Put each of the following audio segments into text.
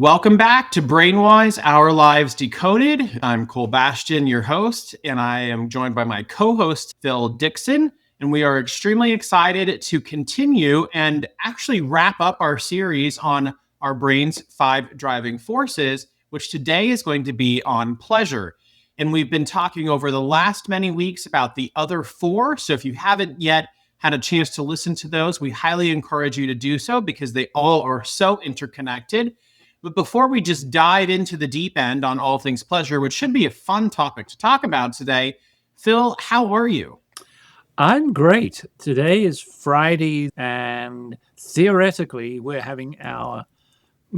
Welcome back to BrainWise, Our Lives Decoded. I'm Bastian, your host, and I am joined by my co-host, Phil Dixon. And we are extremely excited to continue and actually wrap up our series on our brain's 5 driving forces, which today is going to be on pleasure. And we've been talking over the last many weeks about the other 4. So if you haven't yet had a chance to listen to those, we highly encourage you to do so because they all are so interconnected. But before we just dive into the deep end on all things pleasure, which should be a fun topic to talk about today, Phil, how are you? I'm great. Today is Friday, and theoretically, we're having our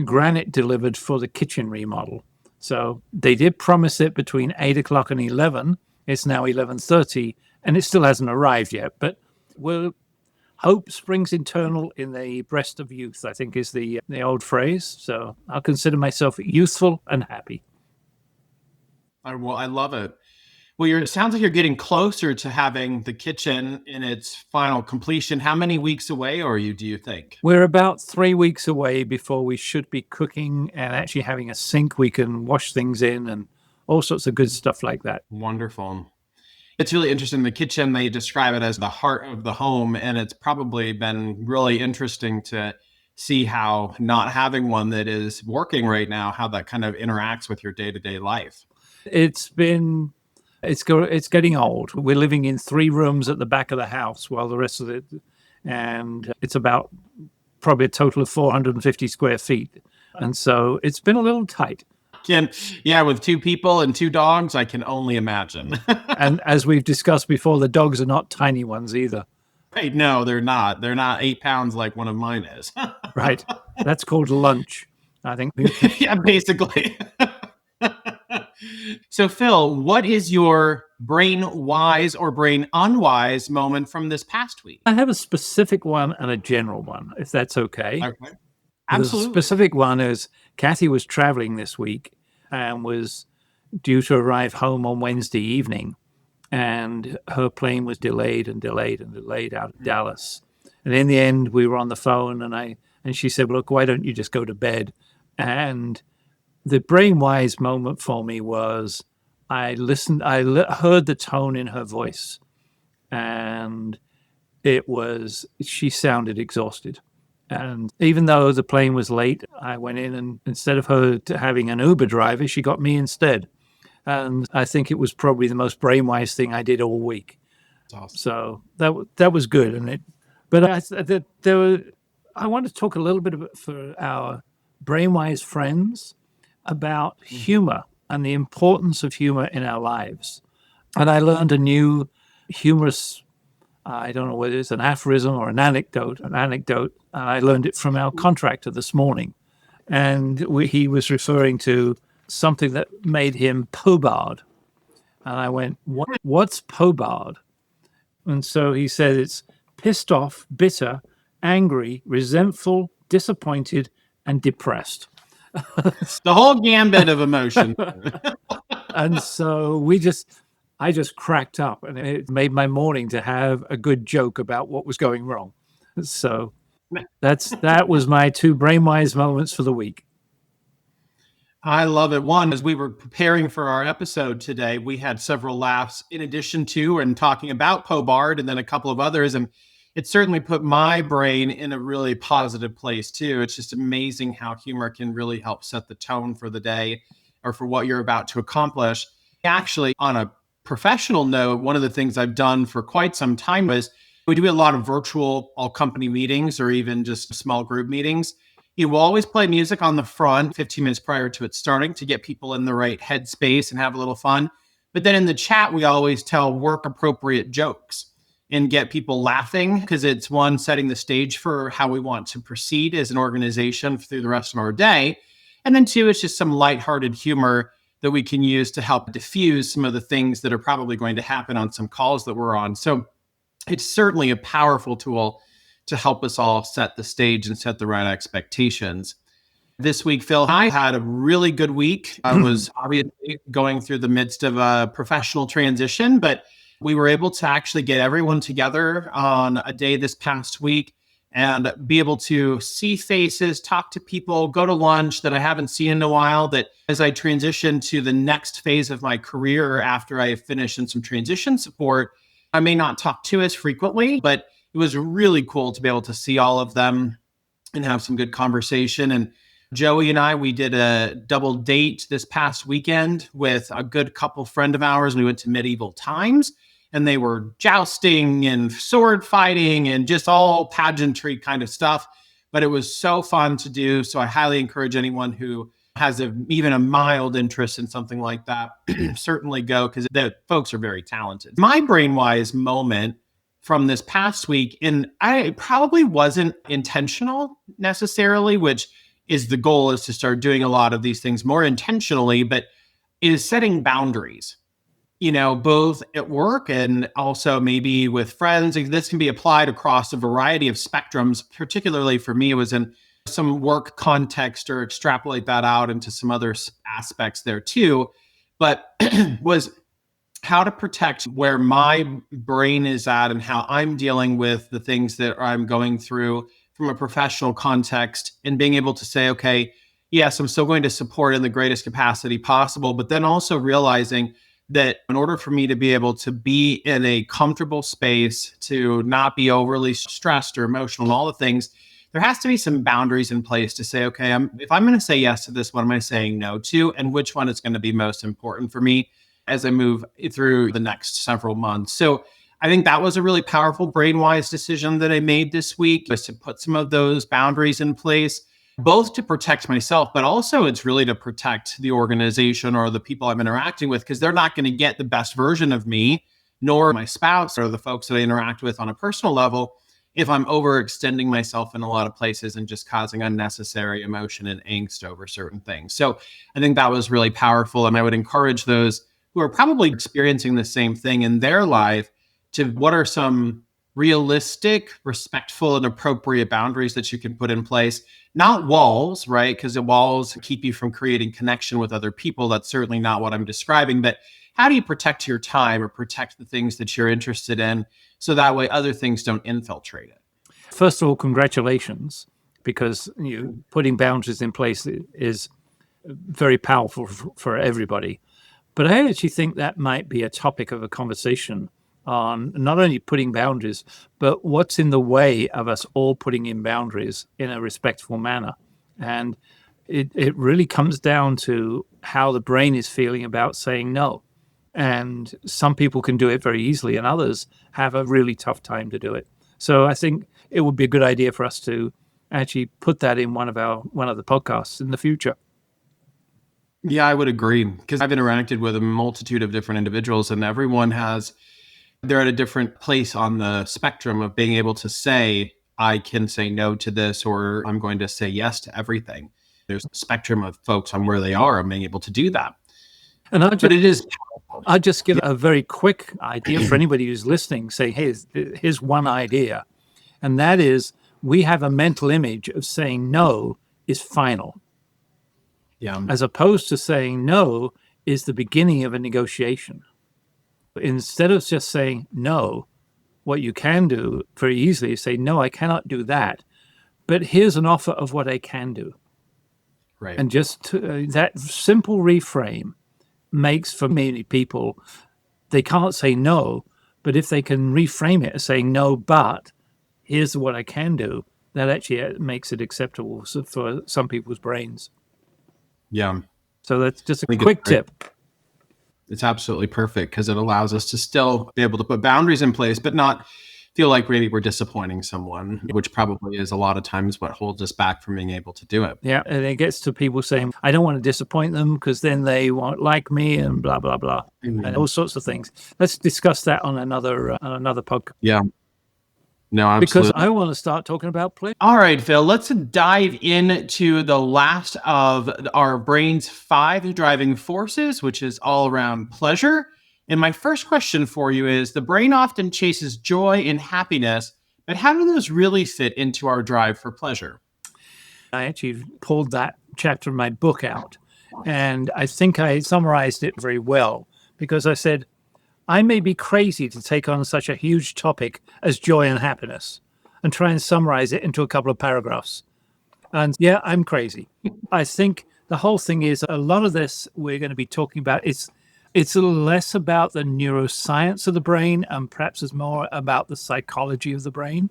granite delivered for the kitchen remodel. So they did promise it between 8 o'clock and 11. It's now 11:30, and it still hasn't arrived yet. But hope springs eternal in the breast of youth, I think is the old phrase. So I'll consider myself youthful and happy. Well, I love it. Well, it sounds like you're getting closer to having the kitchen in its final completion. How many weeks away are you, do you think? We're about 3 weeks away before we should be cooking and actually having a sink we can wash things in and all sorts of good stuff like that. Wonderful. It's really interesting. The kitchen, they describe it as the heart of the home, and it's probably been really interesting to see how not having one that is working right now, how that kind of interacts with your day-to-day life. It's getting old. We're living in 3 rooms at the back of the house while the rest of it, and it's about probably a total of 450 square feet. And so it's been a little tight. With 2 people and 2 dogs, I can only imagine. And as we've discussed before, the dogs are not tiny ones either. Right, no, they're not. They're not 8 pounds like one of mine is. Right. That's called lunch, I think. Yeah, basically. So, Phil, what is your brain wise or brain unwise moment from this past week? I have a specific one and a general one, if that's okay. Okay. Absolutely. The specific one is Kathy was traveling this week and was due to arrive home on Wednesday evening. And her plane was delayed out of Dallas. And in the end, we were on the phone and she said, look, why don't you just go to bed? And the BrainWise moment for me was I heard the tone in her voice, and she sounded exhausted. And even though the plane was late, I went in and instead of her having an Uber driver, she got me instead. And I think it was probably the most BrainWise thing I did all week. Awesome. So that was good. I want to talk a little bit for our BrainWise friends about humor and the importance of humor in our lives. And I learned a new humorous, I don't know whether it's an aphorism or an anecdote. I learned it from our contractor this morning. And he was referring to something that made him pobard. And I went, what's pobard? And so he said it's pissed off, bitter, angry, resentful, disappointed, and depressed. The whole gambit of emotion. And so I just cracked up, and it made my morning to have a good joke about what was going wrong. So that was my 2 BrainWise moments for the week. I love it. One, as we were preparing for our episode today, we had several laughs in addition to and talking about Pobard and then a couple of others. And it certainly put my brain in a really positive place too. It's just amazing how humor can really help set the tone for the day or for what you're about to accomplish. Actually, on a professional note, one of the things I've done for quite some time is we do a lot of virtual all company meetings or even just small group meetings. You will always play music on the front 15 minutes prior to it starting to get people in the right headspace and have a little fun. But then in the chat, we always tell work appropriate jokes and get people laughing because it's one, setting the stage for how we want to proceed as an organization through the rest of our day. And then 2, it's just some lighthearted humor that we can use to help diffuse some of the things that are probably going to happen on some calls that we're on. So it's certainly a powerful tool to help us all set the stage and set the right expectations. This week, Phil, I had a really good week. I was obviously going through the midst of a professional transition, but we were able to actually get everyone together on a day this past week and be able to see faces, talk to people, go to lunch that I haven't seen in a while, that as I transition to the next phase of my career after I finish in some transition support, I may not talk to as frequently, but it was really cool to be able to see all of them and have some good conversation. And Joey and I, we did a double date this past weekend with a good couple friend of ours. We went to medieval times, and they were jousting and sword fighting and just all pageantry kind of stuff. But it was so fun to do. So I highly encourage anyone who has even a mild interest in something like that, certainly go, because the folks are very talented. My BrainWise moment from this past week, and I probably wasn't intentional necessarily, which is the goal, is to start doing a lot of these things more intentionally, but is setting boundaries, both at work and also maybe with friends. This can be applied across a variety of spectrums. Particularly for me, it was in some work context, or extrapolate that out into some other aspects there too. But was how to protect where my brain is at and how I'm dealing with the things that I'm going through from a professional context, and being able to say, okay, yes, I'm still going to support in the greatest capacity possible, but then also realizing that in order for me to be able to be in a comfortable space, to not be overly stressed or emotional and all the things, there has to be some boundaries in place to say, okay, if I'm going to say yes to this, what am I saying no to? And which one is going to be most important for me as I move through the next several months? So I think that was a really powerful BrainWise decision that I made this week, was to put some of those boundaries in place, both to protect myself, but also it's really to protect the organization or the people I'm interacting with, because they're not going to get the best version of me, nor my spouse or the folks that I interact with on a personal level, if I'm overextending myself in a lot of places and just causing unnecessary emotion and angst over certain things. So I think that was really powerful. And I would encourage those who are probably experiencing the same thing in their life to what are some realistic, respectful, and appropriate boundaries that you can put in place. Not walls, right? Because the walls keep you from creating connection with other people. That's certainly not what I'm describing. But how do you protect your time or protect the things that you're interested in, so that way other things don't infiltrate it? First of all, congratulations, because putting boundaries in place is very powerful for everybody. But I actually think that might be a topic of a conversation on not only putting boundaries, but what's in the way of us all putting in boundaries in a respectful manner. And it really comes down to how the brain is feeling about saying no. And some people can do it very easily, and others have a really tough time to do it. So I think it would be a good idea for us to actually put that in one of the podcasts in the future. Yeah, I would agree, because I've interacted with a multitude of different individuals, and they're at a different place on the spectrum of being able to say, I can say no to this, or I'm going to say yes to everything. There's a spectrum of folks on where they are and being able to do that. And but it is I'll just give a very quick idea for anybody who's listening, saying, hey, here's one idea. And that is, we have a mental image of saying no is final. Yeah. As opposed to saying no is the beginning of a negotiation. Instead of just saying no, what you can do very easily is say, no, I cannot do that, but here's an offer of what I can do. Right. And just that simple reframe makes, for many people, they can't say no, but if they can reframe it as saying no, but here's what I can do, that actually makes it acceptable for some people's brains. Yeah. So that's just a quick tip. It's absolutely perfect, because it allows us to still be able to put boundaries in place, but not feel like maybe we're disappointing someone, which probably is a lot of times what holds us back from being able to do it. Yeah, and it gets to people saying, I don't want to disappoint them because then they won't like me and blah, blah, blah, and all sorts of things. Let's discuss that on another podcast. Yeah. No, absolutely. Because I want to start talking about play. All right, Phil, let's dive into the last of our brain's 5 driving forces, which is all around pleasure. And my first question for you is, the brain often chases joy and happiness, but how do those really fit into our drive for pleasure? I actually pulled that chapter of my book out, and I think I summarized it very well, because I said, I may be crazy to take on such a huge topic as joy and happiness, and try and summarize it into a couple of paragraphs. And yeah, I'm crazy. I think the whole thing is a lot of this we're going to be talking about. It's less about the neuroscience of the brain and perhaps it's more about the psychology of the brain.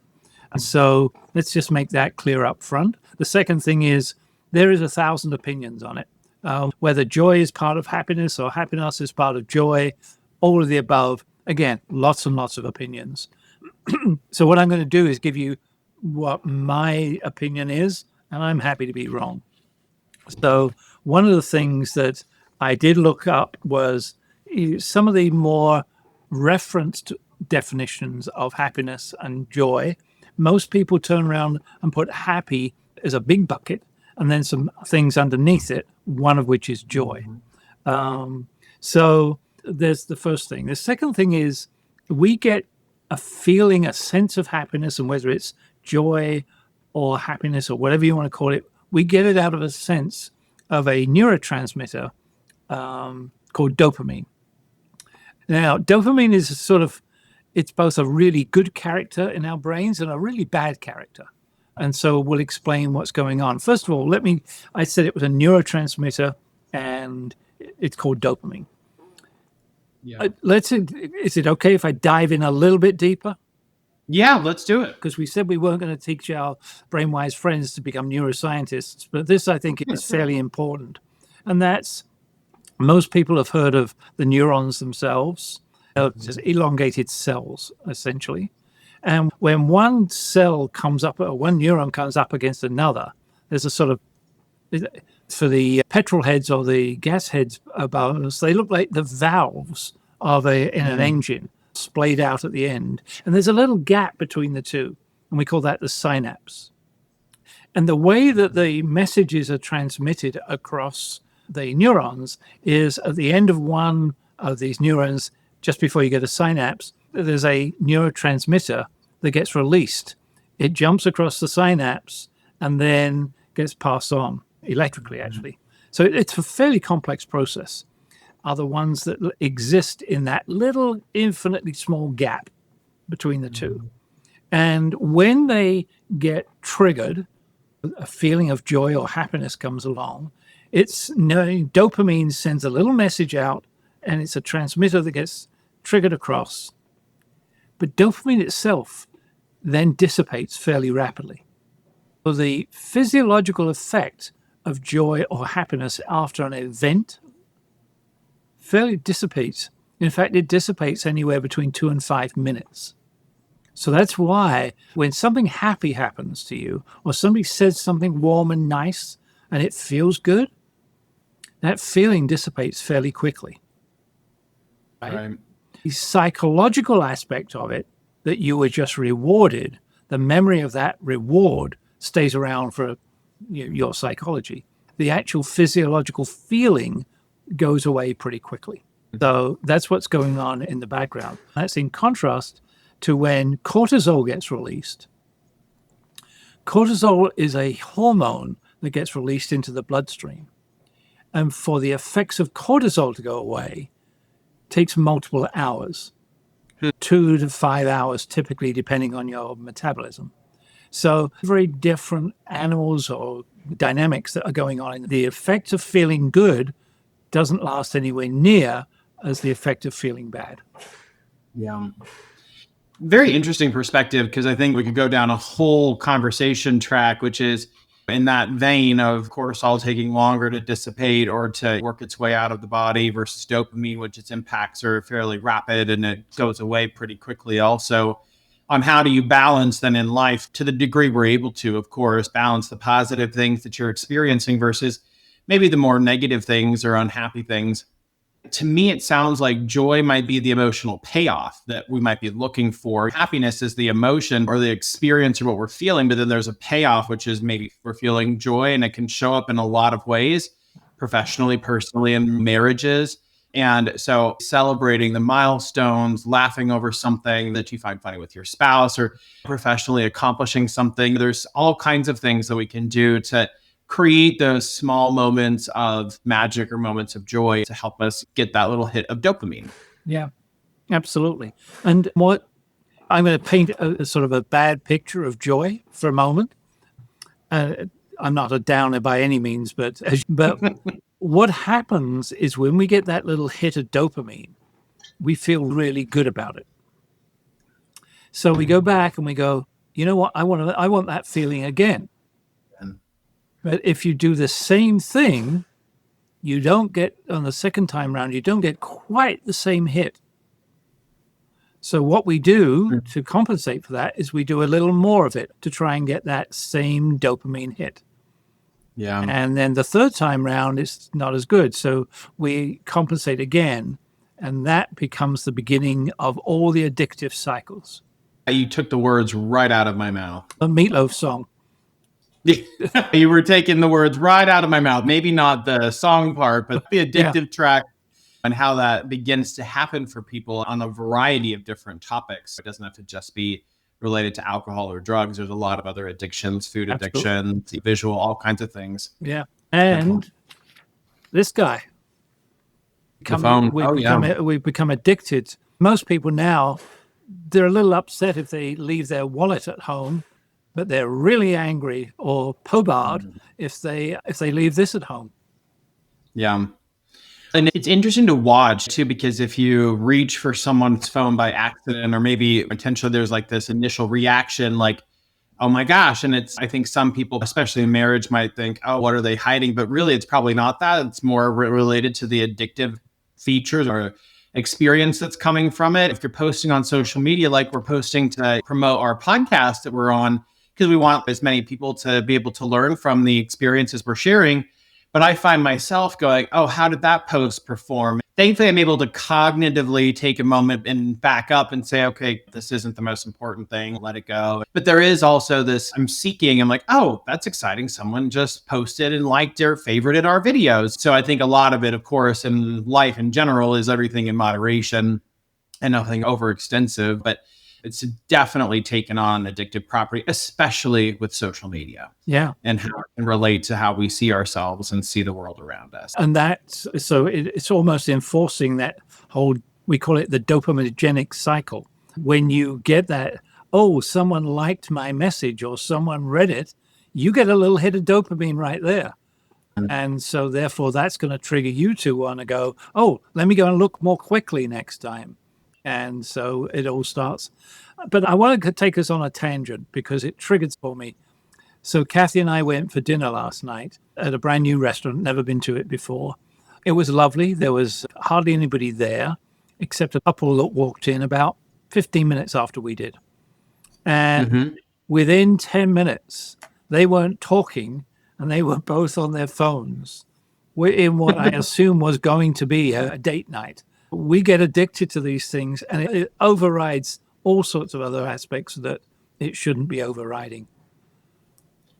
And so let's just make that clear up front. The second thing is there is 1,000 opinions on it. Whether joy is part of happiness or happiness is part of joy, all of the above. Again, lots and lots of opinions. So what I'm going to do is give you what my opinion is, and I'm happy to be wrong. So one of the things that I did look up was some of the more referenced definitions of happiness and joy. Most people turn around and put happy as a big bucket and then some things underneath it, one of which is joy. So there's the first thing. The second thing is we get a feeling, a sense of happiness, and whether it's joy or happiness or whatever you want to call it, we get it out of a sense of a neurotransmitter called dopamine. Now, dopamine is it's both a really good character in our brains and a really bad character. And so we'll explain what's going on. First of all, I said it was a neurotransmitter and it's called dopamine. Yeah. Is it okay if I dive in a little bit deeper? Yeah, let's do it. Because we said we weren't going to teach our BrainWise friends to become neuroscientists, but this I think is fairly important. And that's, most people have heard of the neurons themselves. They're just elongated cells, essentially. And when one cell comes up, or one neuron comes up against another, there's a sort of, for the petrol heads or the gas heads above us, they look like the valves in an engine splayed out at the end. And there's a little gap between the two, and we call that the synapse. And the way that the messages are transmitted across the neurons is at the end of one of these neurons, just before you get a synapse, there's a neurotransmitter that gets released. It jumps across the synapse and then gets passed on electrically, actually. So it's a fairly complex process. Are the ones that exist in that little infinitely small gap between the two. And when they get triggered, a feeling of joy or happiness comes along, dopamine sends a little message out, and it's a transmitter that gets triggered across. But dopamine itself then dissipates fairly rapidly. So the physiological effect of joy or happiness after an event fairly dissipates. In fact, it dissipates anywhere between 2 and 5 minutes. So that's why when something happy happens to you, or somebody says something warm and nice and it feels good, that feeling dissipates fairly quickly. Right? The psychological aspect of it, that you were just rewarded, the memory of that reward stays around for your psychology. The actual physiological feeling goes away pretty quickly. So that's what's going on in the background. That's in contrast to when cortisol gets released. Cortisol is a hormone that gets released into the bloodstream. And for the effects of cortisol to go away, it takes multiple hours, 2 to 5 hours, typically, depending on your metabolism. So very different animals or dynamics that are going on. The effect of feeling good doesn't last anywhere near as the effect of feeling bad. Yeah. Very interesting perspective, because I think we could go down a whole conversation track, which is in that vein of cortisol taking longer to dissipate or to work its way out of the body versus dopamine, which its impacts are fairly rapid and it goes away pretty quickly. Also, on how do you balance then in life, to the degree we're able to, of course, balance the positive things that you're experiencing versus maybe the more negative things or unhappy things. To me, it sounds like joy might be the emotional payoff that we might be looking for. Happiness is the emotion or the experience or what we're feeling, but then there's a payoff, which is maybe we're feeling joy, and it can show up in a lot of ways, professionally, personally, in marriages. And so celebrating the milestones, laughing over something that you find funny with your spouse, or professionally accomplishing something. There's all kinds of things that we can do to create those small moments of magic or moments of joy to help us get that little hit of dopamine. Yeah, absolutely. And what I'm going to paint a sort of a bad picture of joy for a moment. I'm not a downer by any means, but what happens is when we get that little hit of dopamine, we feel really good about it. So we go back and we go, you know what? I want that feeling again. But if you do the same thing, you don't get on the second time round, you don't get quite the same hit. So what we do to compensate for that is we do a little more of it to try and get that same dopamine hit. Yeah. And then the third time round is not as good. So we compensate again, and that becomes the beginning of all the addictive cycles. You took the words right out of my mouth. A Meatloaf song. You were taking the words right out of my mouth. Maybe not the song part, but the addictive track and how that begins to happen for people on a variety of different topics. It doesn't have to just be related to alcohol or drugs. There's a lot of other addictions, food addictions, visual, all kinds of things. Yeah. And this guy. The phone. We've become addicted. Most people now, they're a little upset if they leave their wallet at home, but they're really angry or pobard if they leave this at home. Yeah. And it's interesting to watch too, because if you reach for someone's phone by accident, or maybe potentially there's like this initial reaction, like, oh my gosh. And I think some people, especially in marriage, might think, oh, what are they hiding? But really, it's probably not that. It's more related to the addictive features or experience that's coming from it. If you're posting on social media, like we're posting to promote our podcast that we're on, because we want as many people to be able to learn from the experiences we're sharing. But I find myself going, oh, how did that post perform? Thankfully, I'm able to cognitively take a moment and back up and say, okay, this isn't the most important thing. Let it go. But there is also this, I'm like, oh, that's exciting. Someone just posted and liked or favorited our videos. So I think a lot of it, of course, in life in general is everything in moderation and nothing overextensive. But it's definitely taken on addictive property, especially with social media. Yeah. And how it can relate to how we see ourselves and see the world around us. And it's almost enforcing that whole, we call it the dopaminogenic cycle. When you get that, oh, someone liked my message or someone read it, you get a little hit of dopamine right there. And so therefore that's going to trigger you to want to go, oh, let me go and look more quickly next time. And so it all starts. But I want to take us on a tangent because it triggered for me. So Kathy and I went for dinner last night at a brand new restaurant, never been to it before. It was lovely. There was hardly anybody there except a couple that walked in about 15 minutes after we did. And within 10 minutes, they weren't talking and they were both on their phones in what I assume was going to be a date night. We get addicted to these things and it overrides all sorts of other aspects that it shouldn't be overriding.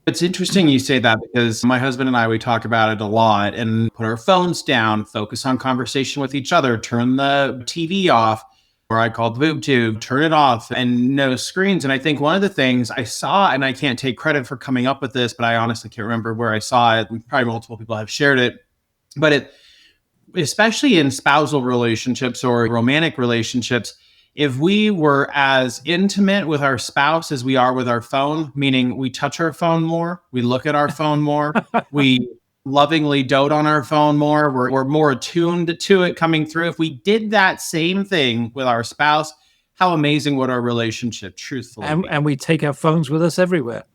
It's interesting you say that because my husband and I, we talk about it a lot and put our phones down, focus on conversation with each other, turn the TV off, or I call the boob tube, turn it off and no screens. And I think one of the things I saw, and I can't take credit for coming up with this, but I honestly can't remember where I saw it. And probably multiple people have shared it, but especially in spousal relationships or romantic relationships, if we were as intimate with our spouse as we are with our phone, meaning we touch our phone more, we look at our phone more, we lovingly dote on our phone more, we're more attuned to it coming through. If we did that same thing with our spouse, how amazing would our relationship truthfully be? And we take our phones with us everywhere.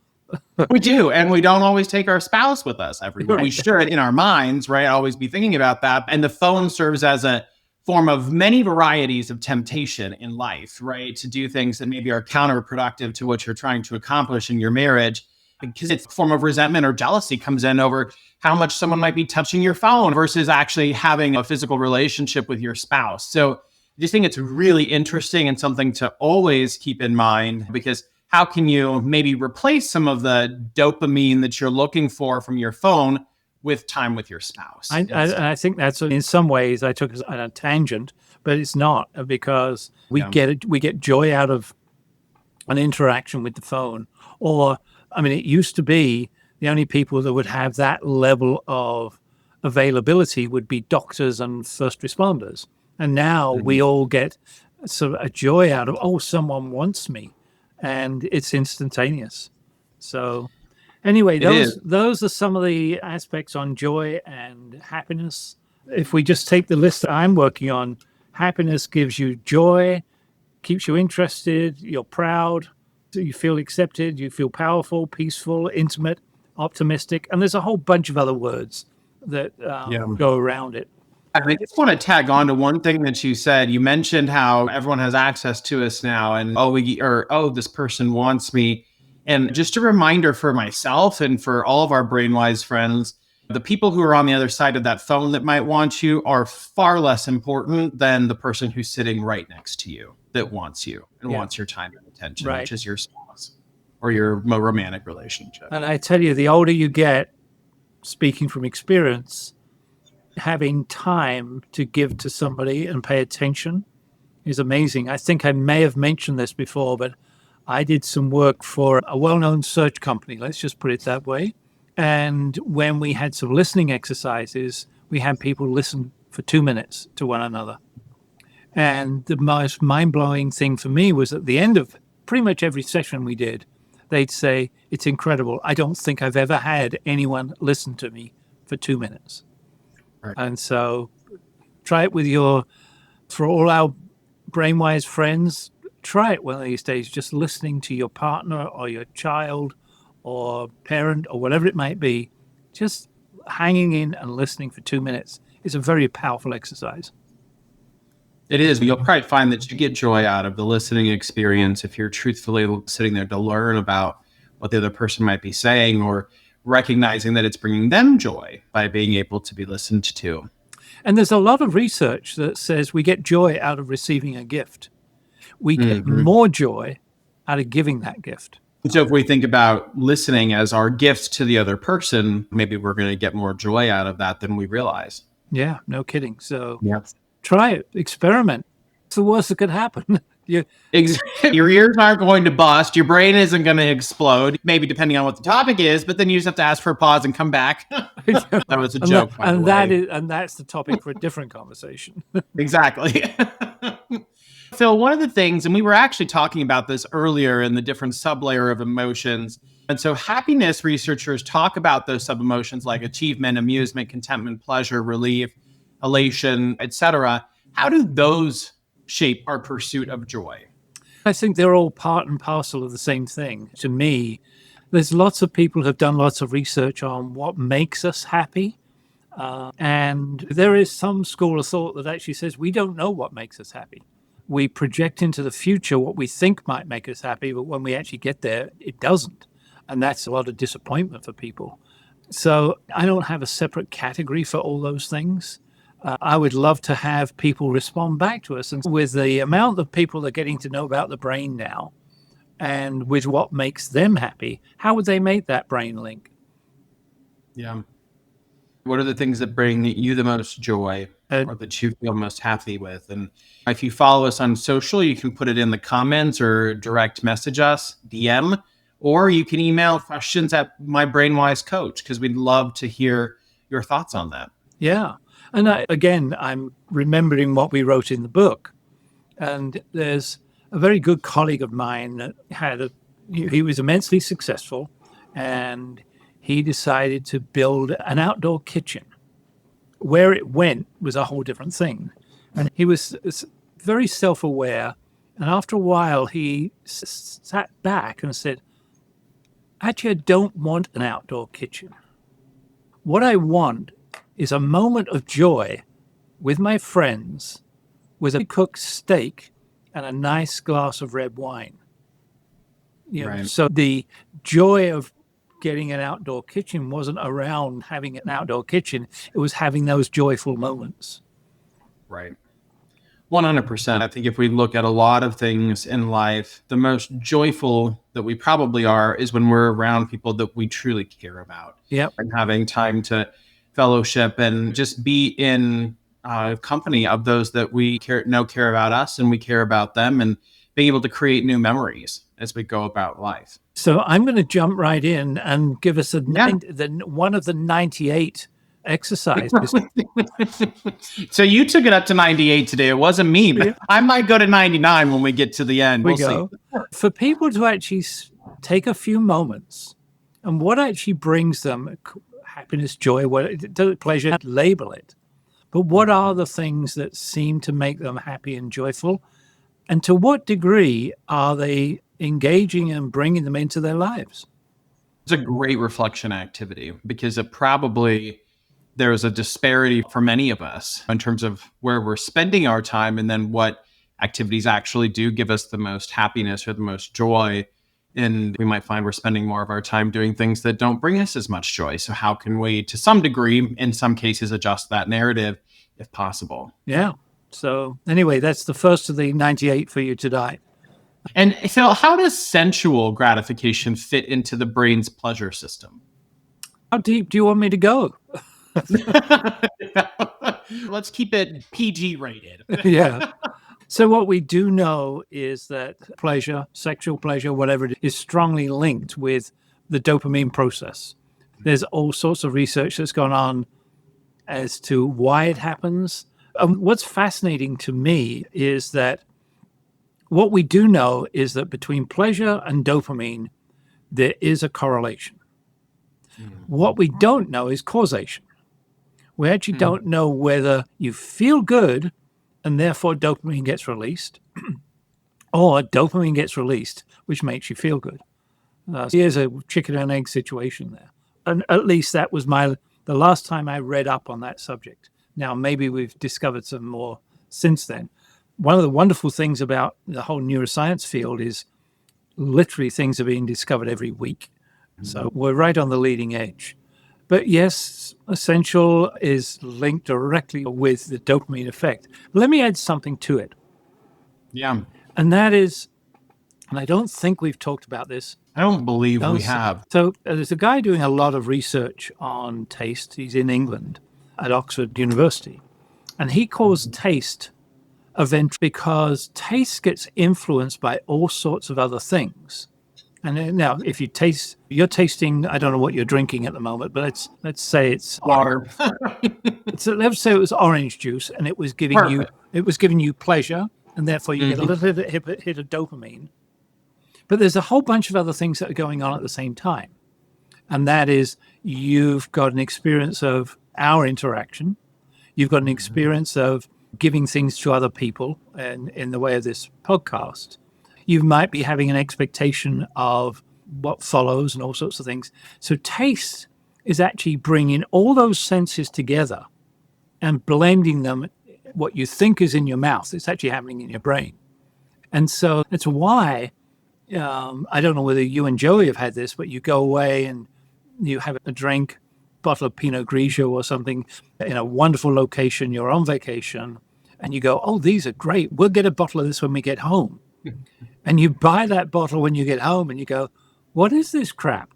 We do. And we don't always take our spouse with us everywhere. Right. We should in our minds, right? Always be thinking about that. And the phone serves as a form of many varieties of temptation in life, right? To do things that maybe are counterproductive to what you're trying to accomplish in your marriage, because it's a form of resentment or jealousy comes in over how much someone might be touching your phone versus actually having a physical relationship with your spouse. So I just think it's really interesting and something to always keep in mind, because how can you maybe replace some of the dopamine that you're looking for from your phone with time with your spouse? I think that's, in some ways, I took it on a tangent, but it's not, because we get joy out of an interaction with the phone. Or, I mean, it used to be the only people that would have that level of availability would be doctors and first responders. And now we all get sort of a joy out of, oh, someone wants me, and it's instantaneous. So anyway, It is. those are some of the aspects on joy and happiness. If we just take the list that I'm working on, happiness gives you joy, keeps you interested, you're proud, you feel accepted, you feel powerful, peaceful, intimate, optimistic, and there's a whole bunch of other words that go around it. I just want to tag on to one thing that you said. You mentioned how everyone has access to us now, and this person wants me. And just a reminder for myself and for all of our BrainWise friends, the people who are on the other side of that phone that might want you are far less important than the person who's sitting right next to you that wants you and wants your time and attention, which is your spouse or your romantic relationship. And I tell you, the older you get, speaking from experience, having time to give to somebody and pay attention is amazing. I think I may have mentioned this before, but I did some work for a well-known search company, let's just put it that way. And when we had some listening exercises, we had people listen for 2 minutes to one another. And the most mind-blowing thing for me was at the end of pretty much every session we did, they'd say, it's incredible. I don't think I've ever had anyone listen to me for 2 minutes. Right. And so try it for all our BrainWise friends, try it one of these days, just listening to your partner or your child or parent or whatever it might be, just hanging in and listening for 2 minutes is a very powerful exercise. It is. You'll probably find that you get joy out of the listening experience if you're truthfully sitting there to learn about what the other person might be saying, or recognizing that it's bringing them joy by being able to be listened to. And there's a lot of research that says we get joy out of receiving a gift. We get more joy out of giving that gift. So if we think about listening as our gift to the other person, maybe we're going to get more joy out of that than we realize. Yeah, no kidding. So try it, experiment. It's the worst that could happen. Your ears aren't going to bust. Your brain isn't going to explode, maybe depending on what the topic is, but then you just have to ask for a pause and come back. That was a joke. And that's the topic for a different conversation. Exactly. Phil, one of the things, and we were actually talking about this earlier in the different sublayer of emotions. And so happiness researchers talk about those sub-emotions like achievement, amusement, contentment, pleasure, relief, elation, etc. How do those shape our pursuit of joy? I think they're all part and parcel of the same thing. To me, there's lots of people who have done lots of research on what makes us happy. And there is some school of thought that actually says we don't know what makes us happy. We project into the future what we think might make us happy, but when we actually get there, it doesn't. And that's a lot of disappointment for people. So I don't have a separate category for all those things. I would love to have people respond back to us. And with the amount of people that are getting to know about the brain now, and with what makes them happy, how would they make that brain link? Yeah. What are the things that bring you the most joy, or that you feel most happy with? And if you follow us on social, you can put it in the comments or direct message us, DM, or you can email questions at my BrainWise coach, because we'd love to hear your thoughts on that. Yeah. And I'm remembering what we wrote in the book. And there's a very good colleague of mine that he was immensely successful, and he decided to build an outdoor kitchen. Where it went was a whole different thing. And he was very self-aware. And after a while, he sat back and said, actually, I don't want an outdoor kitchen. What I want is a moment of joy with my friends with a cooked steak and a nice glass of red wine. So the joy of getting an outdoor kitchen wasn't around having an outdoor kitchen. It was having those joyful moments. Right. 100%. I think if we look at a lot of things in life, the most joyful that we probably are is when we're around people that we truly care about. Yep. And having time to fellowship and just be in company of those that we care about us and we care about them, and being able to create new memories as we go about life. So I'm going to jump right in and give us one of the 98 exercise is So you took it up to 98 today. It wasn't me, but I might go to 99 when we get to the end. We'll see. For people to actually take a few moments and what actually brings them happiness, joy, pleasure, label it. But what are the things that seem to make them happy and joyful? And to what degree are they engaging and bringing them into their lives? It's a great reflection activity because there's a disparity for many of us in terms of where we're spending our time and then what activities actually do give us the most happiness or the most joy. And we might find we're spending more of our time doing things that don't bring us as much joy. So how can we, to some degree, in some cases, adjust that narrative if possible? Yeah. So anyway, that's the first of the 98 for you today. And Phil, how does sensual gratification fit into the brain's pleasure system? How deep do you want me to go? Let's keep it PG rated. Yeah. So what we do know is that pleasure, sexual pleasure, whatever it is strongly linked with the dopamine process. There's all sorts of research that's gone on as to why it happens. What's fascinating to me is that what we do know is that between pleasure and dopamine, there is a correlation. What we don't know is causation. We actually don't know whether you feel good and therefore dopamine gets released, or dopamine gets released, which makes you feel good. Here's a chicken and egg situation there. And at least that was the last time I read up on that subject. Now, maybe we've discovered some more since then. One of the wonderful things about the whole neuroscience field is literally things are being discovered every week. So we're right on the leading edge. But yes, Sensual is linked directly with the dopamine effect. Let me add something to it. Yeah. And that is, and I don't think we've talked about this. I don't believe we have. So there's a guy doing a lot of research on taste. He's in England at Oxford University. And he calls taste a ventral because taste gets influenced by all sorts of other things. And now, if you're tasting, I don't know what you're drinking at the moment, but let's say it's water. So let's say it was orange juice, and it was giving you pleasure, and therefore you get a little hit of dopamine. But there's a whole bunch of other things that are going on at the same time, and that is you've got an experience of our interaction, you've got an experience of giving things to other people, and in the way of this podcast. You might be having an expectation of what follows and all sorts of things. So taste is actually bringing all those senses together and blending them. What you think is in your mouth, it's actually happening in your brain. And so that's why, I don't know whether you and Joey have had this, but you go away and you have a drink, bottle of Pinot Grigio or something in a wonderful location, you're on vacation, and you go, oh, these are great. We'll get a bottle of this when we get home. And you buy that bottle when you get home and you go, what is this crap?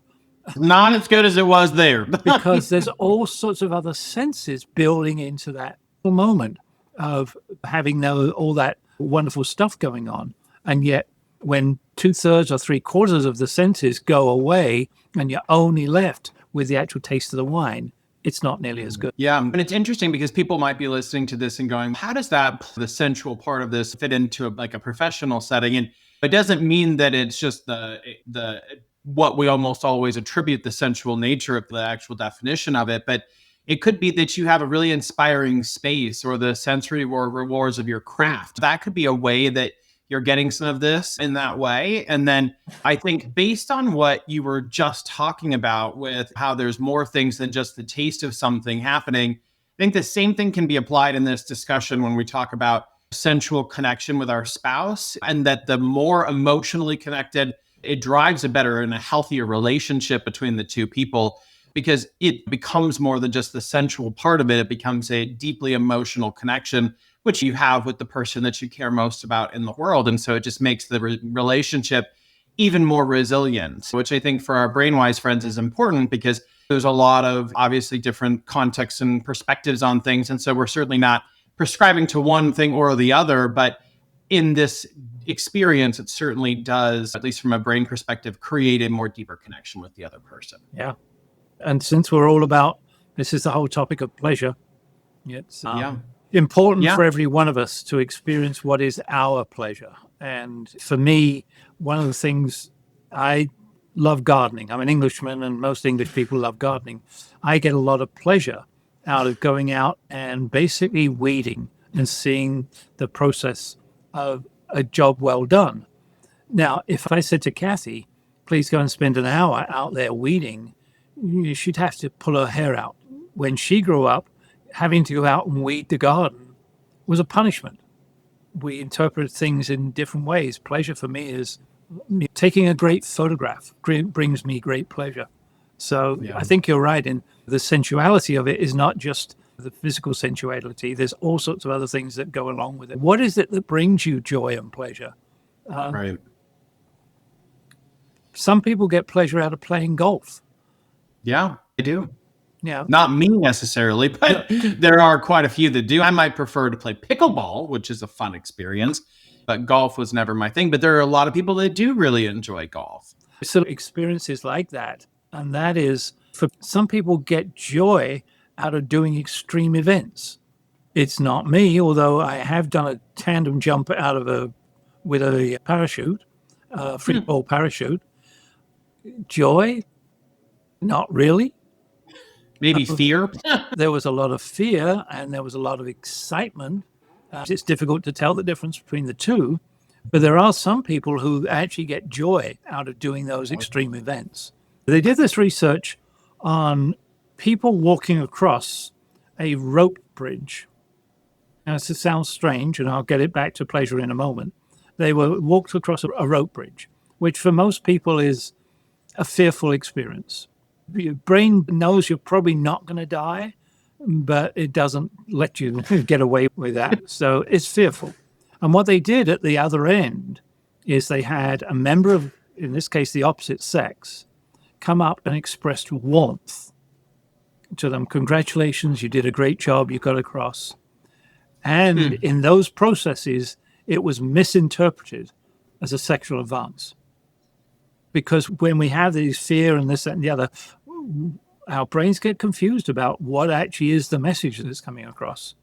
Not as good as it was there. Because there's all sorts of other senses building into that moment of having all that wonderful stuff going on. And yet when 2/3 or 3/4 of the senses go away and you're only left with the actual taste of the wine, it's not nearly as good. Yeah. And it's interesting because people might be listening to this and going, how does the sensual part of this fit into a professional setting? And it doesn't mean that it's just the what we almost always attribute the sensual nature of the actual definition of it. But it could be that you have a really inspiring space or the sensory rewards of your craft. That could be a way that you're getting some of this in that way. And then I think based on what you were just talking about with how there's more things than just the taste of something happening, I think the same thing can be applied in this discussion when we talk about sensual connection with our spouse, and that the more emotionally connected, it drives a better and a healthier relationship between the two people, because it becomes more than just the sensual part of it. It becomes a deeply emotional connection, which you have with the person that you care most about in the world. And so it just makes the relationship even more resilient, which I think for our BrainWise friends is important because there's a lot of obviously different contexts and perspectives on things. And so we're certainly not prescribing to one thing or the other, but in this experience, it certainly does, at least from a brain perspective, create a more deeper connection with the other person. Yeah. And since we're all about This is the whole topic of pleasure. It's Yeah. important Yeah. for every one of us to experience what is our pleasure. And for me, one of the things, I love gardening. I'm an Englishman, and most English people love gardening. I get a lot of pleasure out of going out and basically weeding and seeing the process of a job well done. Now, if I said to Kathy, please go and spend an hour out there weeding, she'd have to pull her hair out. When she grew up, having to go out and weed the garden was a punishment. We interpret things in different ways. Pleasure for me is taking a great photograph brings me great pleasure. So Yeah. I think you're right. And the sensuality of it is not just the physical sensuality. There's all sorts of other things that go along with it. What is it that brings you joy and pleasure? Right. Some people get pleasure out of playing golf. Yeah, I do. Yeah. Not me necessarily, but there are quite a few that do. I might prefer to play pickleball, which is a fun experience, but golf was never my thing. But there are a lot of people that do really enjoy golf. So experiences like that. And that is, for some people, get joy out of doing extreme events. It's not me, although I have done a tandem jump with a parachute, free fall parachute. Joy? Not really. Maybe fear. There was a lot of fear and there was a lot of excitement. It's difficult to tell the difference between the two, but there are some people who actually get joy out of doing those extreme events. They did this research on people walking across a rope bridge. Now, this sounds strange, and I'll get it back to pleasure in a moment. They were walked across a rope bridge, which for most people is a fearful experience. Your brain knows you're probably not going to die, but it doesn't let you get away with that. So it's fearful. And what they did at the other end is they had a member of, in this case, the opposite sex, come up and expressed warmth to them. Congratulations, you did a great job, you got across. And in those processes, it was misinterpreted as a sexual advance. Because when we have these fear and this, that, and the other, our brains get confused about what actually is the message that's coming across.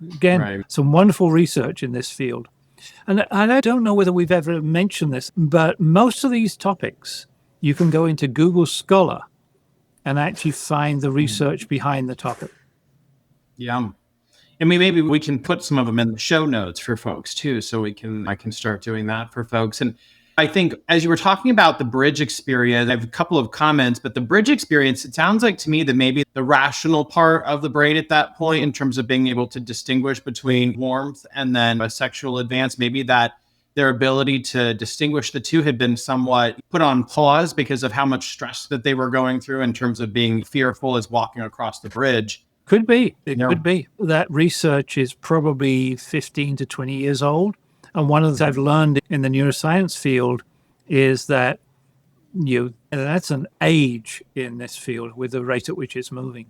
Again, Right. some wonderful research in this field. And I don't know whether we've ever mentioned this, but most of these topics, you can go into Google Scholar and actually find the research behind the topic. Yeah. And maybe we can put some of them in the show notes for folks too, so I can start doing that for folks. And I think as you were talking about the bridge experience, I have a couple of comments, but the bridge experience, it sounds like to me that maybe the rational part of the brain at that point, in terms of being able to distinguish between warmth and then a sexual advance, maybe that their ability to distinguish the two had been somewhat put on pause because of how much stress that they were going through in terms of being fearful as walking across the bridge. Could be. It could be. That research is probably 15 to 20 years old. And one of the things I've learned in the neuroscience field is that that's an age in this field with the rate at which it's moving.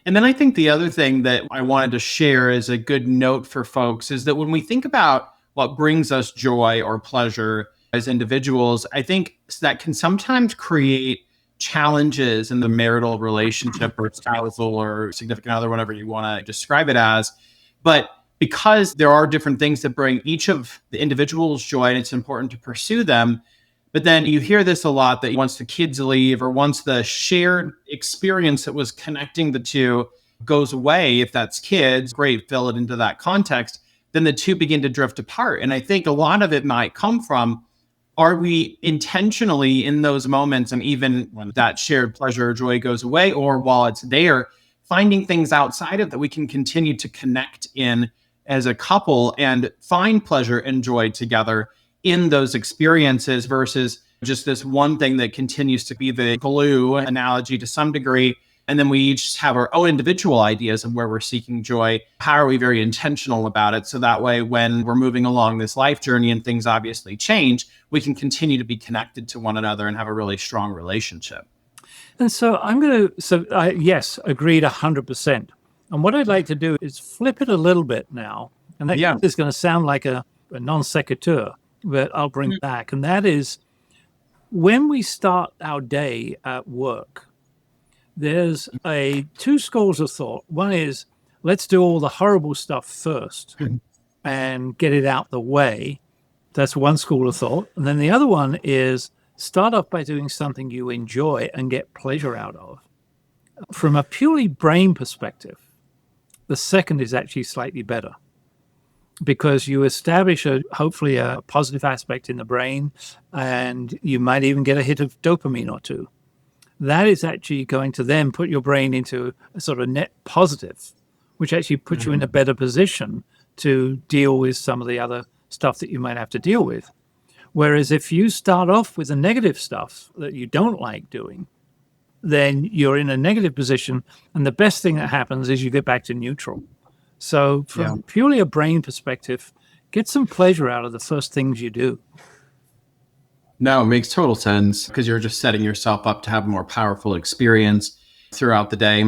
And then I think the other thing that I wanted to share as a good note for folks is that when we think about what brings us joy or pleasure as individuals, I think that can sometimes create challenges in the marital relationship or spousal or significant other, whatever you want to describe it as. But because there are different things that bring each of the individuals joy, and it's important to pursue them. But then you hear this a lot that once the kids leave or once the shared experience that was connecting the two goes away, if that's kids, great, fill it into that context, then the two begin to drift apart. And I think a lot of it might come from, are we intentionally in those moments, and even when that shared pleasure or joy goes away, or while it's there, finding things outside of that we can continue to connect in as a couple and find pleasure and joy together in those experiences versus just this one thing that continues to be the glue analogy to some degree. And then we each have our own individual ideas of where we're seeking joy. How are we very intentional about it? So that way, when we're moving along this life journey and things obviously change, we can continue to be connected to one another and have a really strong relationship. And so yes, agreed 100%. And what I'd like to do is flip it a little bit now. And that is going to sound like a non sequitur, but I'll bring it back. And that is, when we start our day at work, there's two schools of thought. One is, let's do all the horrible stuff first and get it out the way. That's one school of thought. And then the other one is start off by doing something you enjoy and get pleasure out of. From a purely brain perspective, the second is actually slightly better because you establish hopefully a positive aspect in the brain, and you might even get a hit of dopamine or two. That is actually going to then put your brain into a sort of net positive, which actually puts you in a better position to deal with some of the other stuff that you might have to deal with. Whereas if you start off with the negative stuff that you don't like doing, then you're in a negative position. And the best thing that happens is you get back to neutral. So from purely a brain perspective, get some pleasure out of the first things you do. No, it makes total sense because you're just setting yourself up to have a more powerful experience throughout the day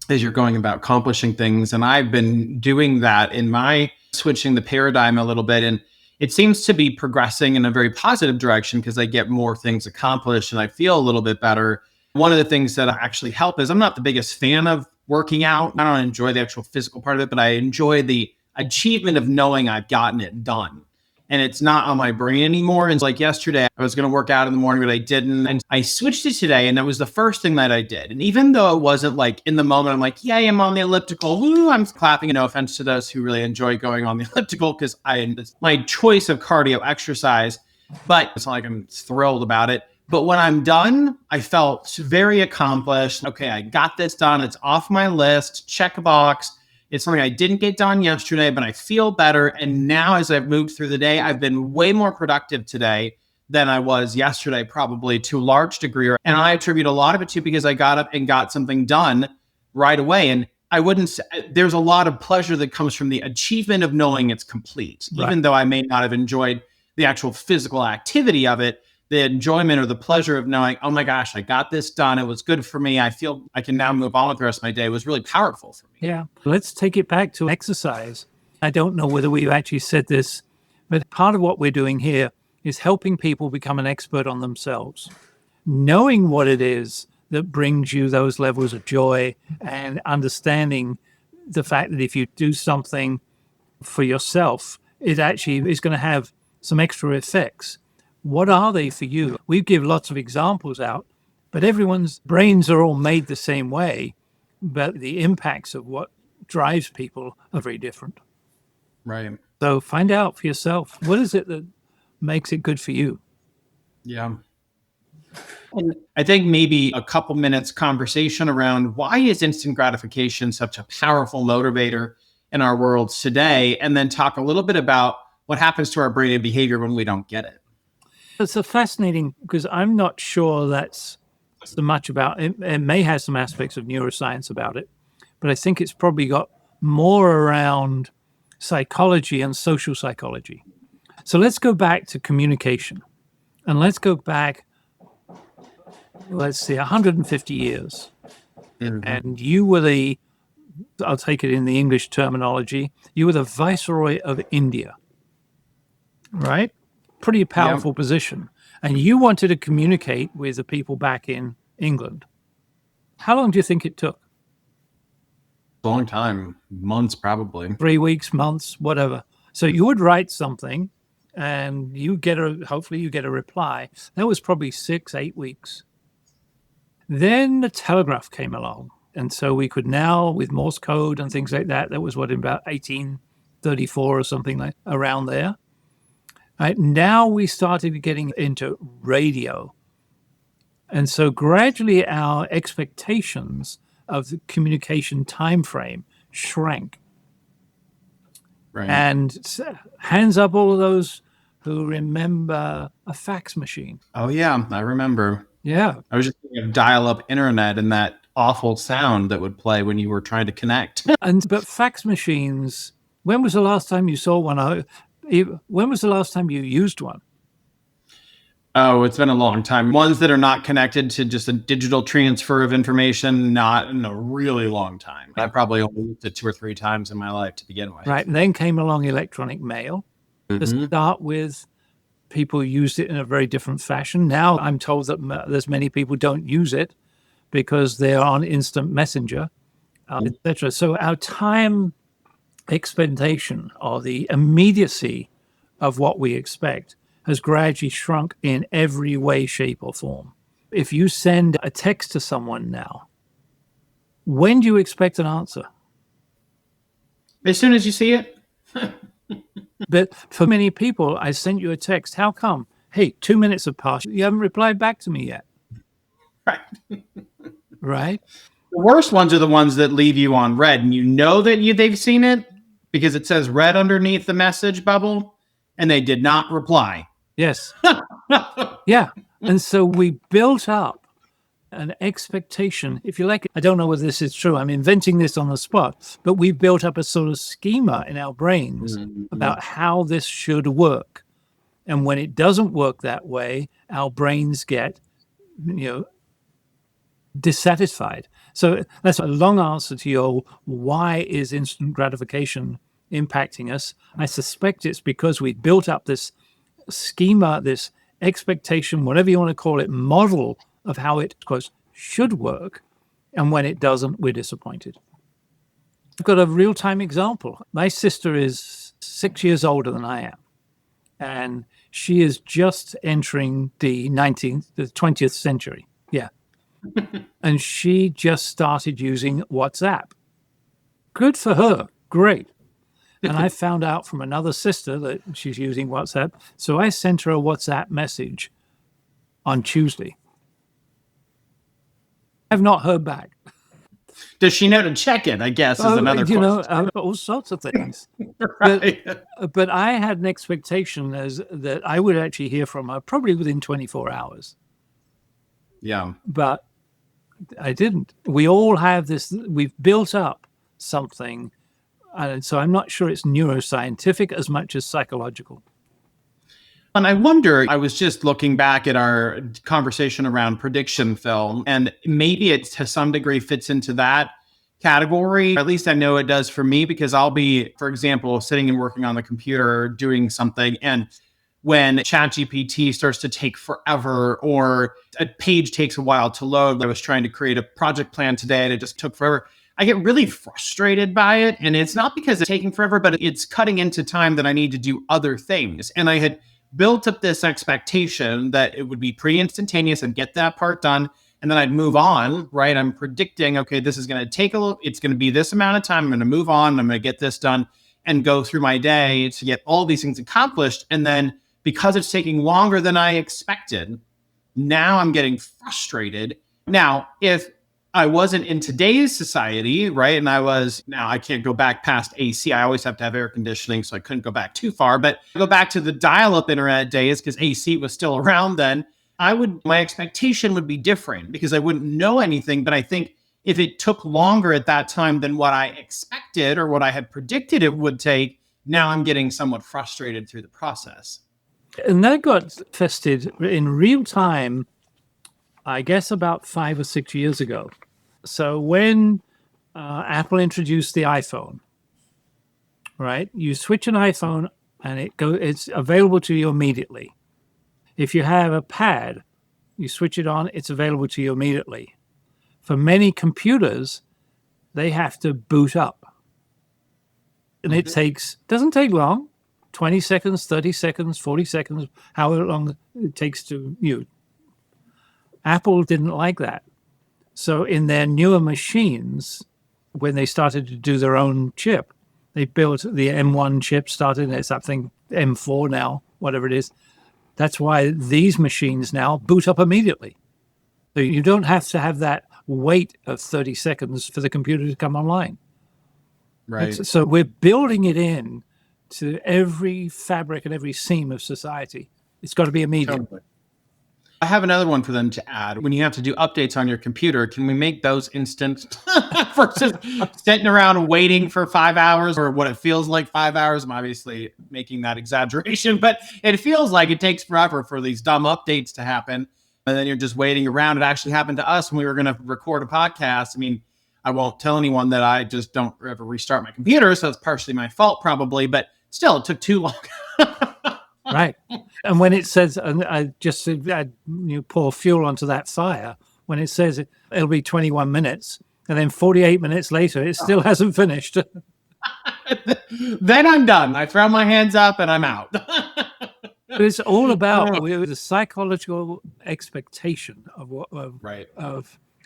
as you're going about accomplishing things. And I've been doing that in my switching the paradigm a little bit. And it seems to be progressing in a very positive direction because I get more things accomplished and I feel a little bit better. One of the things that actually help is I'm not the biggest fan of working out. I don't enjoy the actual physical part of it, but I enjoy the achievement of knowing I've gotten it done. And it's not on my brain anymore. And it's like yesterday, I was going to work out in the morning, but I didn't. And I switched it today. And that was the first thing that I did. And even though it wasn't like in the moment, I'm like, yay, I'm on the elliptical. Woo, I'm clapping. No offense to those who really enjoy going on the elliptical because it's my choice of cardio exercise. But it's not like I'm thrilled about it. But when I'm done, I felt very accomplished. Okay, I got this done. It's off my list. Check a box. It's something I didn't get done yesterday, but I feel better. And now as I've moved through the day, I've been way more productive today than I was yesterday, probably to a large degree. And I attribute a lot of it to because I got up and got something done right away. And I wouldn't say there's a lot of pleasure that comes from the achievement of knowing it's complete, even though I may not have enjoyed the actual physical activity of it. The enjoyment or the pleasure of knowing, oh my gosh, I got this done. It was good for me. I feel I can now move on with the rest of my day. It was really powerful for me. Yeah. Let's take it back to exercise. I don't know whether we've actually said this, but part of what we're doing here is helping people become an expert on themselves. Knowing what it is that brings you those levels of joy and understanding the fact that if you do something for yourself, it actually is going to have some extra effects. What are they for you? We give lots of examples out, but everyone's brains are all made the same way, but the impacts of what drives people are very different. Right. So find out for yourself, what is it that makes it good for you? Yeah. And I think maybe a couple minutes conversation around why is instant gratification such a powerful motivator in our world today, and then talk a little bit about what happens to our brain and behavior when we don't get it. It's a fascinating because I'm not sure that's so much about it. It may have some aspects of neuroscience about it, but I think it's probably got more around psychology and social psychology. So let's go back to communication, and let's go back, let's see, 150 years. Mm-hmm. And you were I'll take it in the English terminology, you were the Viceroy of India, right? Pretty powerful position. And you wanted to communicate with the people back in England. How long do you think it took? A long time, months probably. 3 weeks, months, whatever. So you would write something and hopefully you get a reply. That was probably 6-8 weeks. Then the telegraph came along. And so we could now, with Morse code and things like that was what, in about 1834 or something like around there. Right, now we started getting into radio. And so gradually our expectations of the communication time frame shrank. Right. And hands up all of those who remember a fax machine. Oh, yeah, I remember. Yeah. I was just thinking of dial-up internet and that awful sound that would play when you were trying to connect. But fax machines, when was the last time you saw one? When was the last time you used one? Oh, it's been a long time. Ones that are not connected to just a digital transfer of information, not in a really long time. I probably only used it 2 or 3 times in my life to begin with. Right. And then came along electronic mail. To start with, people used it in a very different fashion. Now I'm told that there's many people don't use it, because they're on instant messenger, etc. So our time expectation, or the immediacy of what we expect, has gradually shrunk in every way, shape, or form. If you send a text to someone now, when do you expect an answer? As soon as you see it. But for many people, I sent you a text. How come? Hey, 2 minutes have passed. You haven't replied back to me yet. Right. Right? The worst ones are the ones that leave you on red, and you know that they've seen it because it says red underneath the message bubble, and they did not reply. Yes. Yeah. And so we built up an expectation, if you like. I don't know whether this is true. I'm inventing this on the spot, but we built up a sort of schema in our brains about how this should work. And when it doesn't work that way, our brains get, dissatisfied. So that's a long answer to your why is instant gratification impacting us. I suspect it's because we built up this schema, this expectation, whatever you want to call it, model of how it, of course, should work. And when it doesn't, we're disappointed. I've got a real-time example. My sister is 6 years older than I am. And she is just entering the 20th century. Yeah. And she just started using WhatsApp. Good for her. Great. And I found out from another sister that she's using WhatsApp. So I sent her a WhatsApp message on Tuesday. I've not heard back. Does she know to check it, I guess, is another question. All sorts of things. Right. But I had an expectation that I would actually hear from her probably within 24 hours. Yeah. But I didn't. We all have this, we've built up something. And so I'm not sure it's neuroscientific as much as psychological. And I wonder, I was just looking back at our conversation around prediction film, and maybe it to some degree fits into that category. At least I know it does for me, because I'll be, for example, sitting and working on the computer doing something, and when ChatGPT starts to take forever or a page takes a while to load, I was trying to create a project plan today and it just took forever. I get really frustrated by it. And it's not because it's taking forever, but it's cutting into time that I need to do other things. And I had built up this expectation that it would be pretty instantaneous and get that part done. And then I'd move on, right? I'm predicting, okay, this is going to take it's going to be this amount of time. I'm going to move on. I'm going to get this done and go through my day to get all these things accomplished. And then because it's taking longer than I expected, now I'm getting frustrated. Now, if I wasn't in today's society, right? And now I can't go back past AC. I always have to have air conditioning, so I couldn't go back too far. But I go back to the dial-up internet days because AC was still around then. My expectation would be different because I wouldn't know anything. But I think if it took longer at that time than what I expected or what I had predicted it would take, now I'm getting somewhat frustrated through the process. And that got tested in real time, I guess, about 5 or 6 years ago. So when Apple introduced the iPhone, right, you switch an iPhone and it's available to you immediately. If you have a pad, you switch it on, it's available to you immediately. For many computers, they have to boot up. And it doesn't take long. 20 seconds, 30 seconds, 40 seconds, however long it takes to mute. Apple didn't like that. So in their newer machines, when they started to do their own chip, they built the M1 chip, it's something M4 now, whatever it is. That's why these machines now boot up immediately. So you don't have to have that wait of 30 seconds for the computer to come online. Right. So we're building it in to every fabric and every seam of society. It's got to be immediate. Totally. I have another one for them to add. When you have to do updates on your computer, can we make those instant versus sitting around waiting for 5 hours or what it feels like 5 hours? I'm obviously making that exaggeration, but it feels like it takes forever for these dumb updates to happen. And then you're just waiting around. It actually happened to us when we were going to record a podcast. I mean, I won't tell anyone that I just don't ever restart my computer. So it's partially my fault probably, but still it took too long. Right. And when it says, and I just pour fuel onto that fire, when it says it'll be 21 minutes, and then 48 minutes later, it still hasn't finished. Then I'm done. I throw my hands up and I'm out. But it's all about the psychological expectation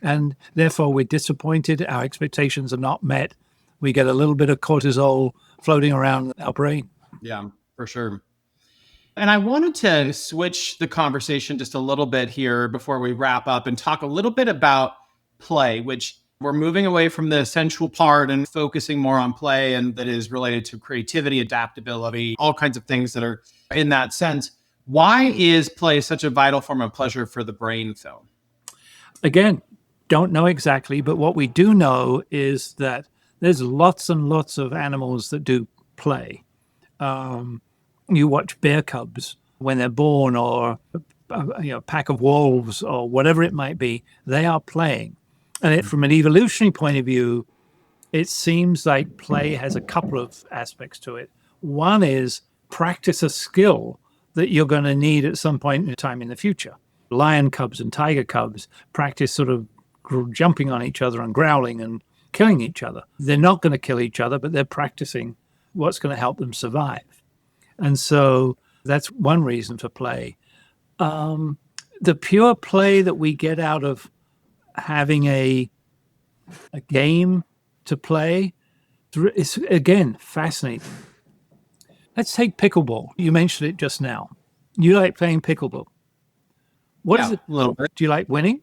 and therefore we're disappointed. Our expectations are not met. We get a little bit of cortisol floating around our brain. Yeah, for sure. And I wanted to switch the conversation just a little bit here before we wrap up and talk a little bit about play, which we're moving away from the sensual part and focusing more on play, and that is related to creativity, adaptability, all kinds of things that are in that sense. Why is play such a vital form of pleasure for the brain, Phil? Again, don't know exactly, but what we do know is that there's lots and lots of animals that do play. You watch bear cubs when they're born, or a pack of wolves, or whatever it might be, they are playing. And from an evolutionary point of view, it seems like play has a couple of aspects to it. One is practice a skill that you're going to need at some point in time in the future. Lion cubs and tiger cubs practice sort of jumping on each other and growling and killing each other. They're not going to kill each other, but they're practicing what's going to help them survive. And so that's one reason for play. The pure play that we get out of having a game to play is, again, fascinating. Let's take pickleball. You mentioned it just now. You like playing pickleball. What is it? A little bit. Do you like winning?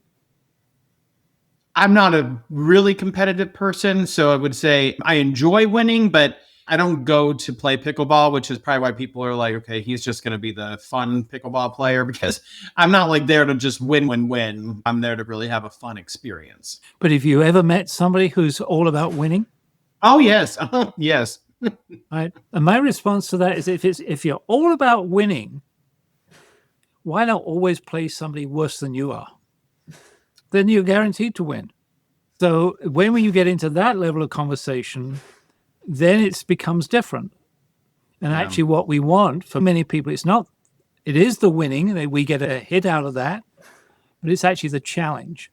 I'm not a really competitive person, so I would say I enjoy winning, but I don't go to play pickleball, which is probably why people are like, okay, he's just going to be the fun pickleball player, because I'm not like there to just win. I'm there to really have a fun experience. But have you ever met somebody who's all about winning? Oh, yes. Yes. Right. And my response to that is if you're all about winning, why not always play somebody worse than you are? Then you're guaranteed to win. So when you get into that level of conversation, then it becomes different. And actually what we want for many people, it is the winning, we get a hit out of that, but it's actually the challenge.